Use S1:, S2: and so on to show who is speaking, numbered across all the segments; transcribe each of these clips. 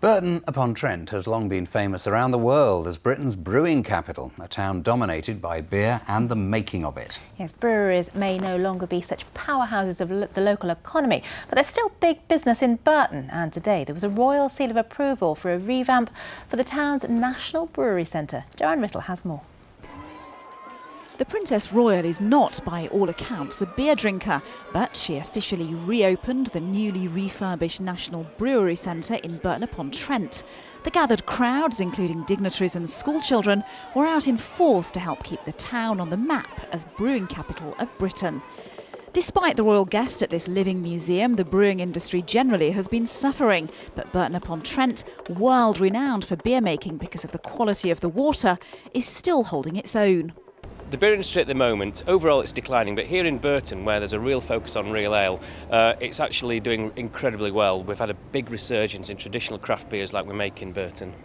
S1: Burton-upon-Trent has long been famous around the world as Britain's brewing capital, a town dominated by beer and the making of it.
S2: Yes, breweries may no longer be such powerhouses of the local economy, but there's still big business in Burton, and today there was a royal seal of approval for a revamp for the town's National Brewery Centre. Joanne Riddle has more.
S3: The Princess Royal is not, by all accounts, a beer drinker, but she officially reopened the newly refurbished National Brewery Centre in Burton-upon-Trent. The gathered crowds, including dignitaries and schoolchildren, were out in force to help keep the town on the map as brewing capital of Britain. Despite the royal guest at this living museum, the brewing industry generally has been suffering. But Burton-upon-Trent, world renowned for beer making because of the quality of the water, is still holding its own.
S4: The beer industry at the moment, overall it's declining, but here in Burton, where there's a real focus on real ale, it's actually doing incredibly well. We've had a big resurgence in traditional craft beers like we make in Burton.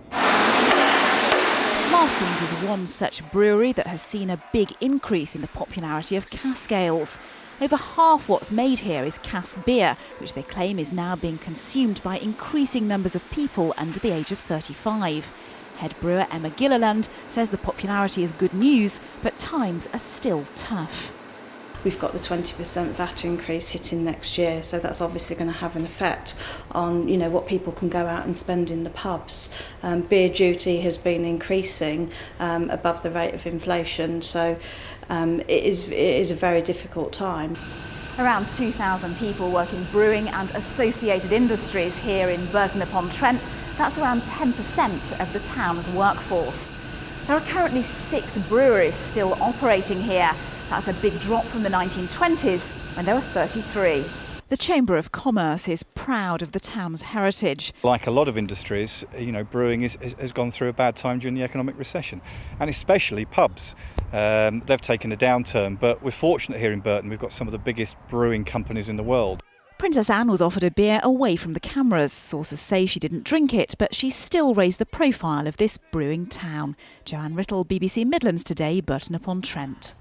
S3: Marston's is one such brewery that has seen a big increase in the popularity of cask ales. Over half what's made here is cask beer, which they claim is now being consumed by increasing numbers of people under the age of 35. Head brewer Emma Gilliland says the popularity is good news, but times are still tough.
S5: We've got the 20% VAT increase hitting next year, so that's obviously going to have an effect on, what people can go out and spend in the pubs. Beer duty has been increasing above the rate of inflation, so it is a very difficult time.
S3: Around 2,000 people work in brewing and associated industries here in Burton-upon-Trent. That's around 10% of the town's workforce. There are currently 6 breweries still operating here. That's a big drop from the 1920s when there were 33. The Chamber of Commerce is proud of the town's heritage.
S6: Like a lot of industries, brewing has gone through a bad time during the economic recession, and especially pubs. They've taken a downturn, but we're fortunate here in Burton. We've got some of the biggest brewing companies in the world.
S3: Princess Anne was offered a beer away from the cameras. Sources say she didn't drink it, but she still raised the profile of this brewing town. Joanne Riddle, BBC Midlands Today, Burton-upon-Trent.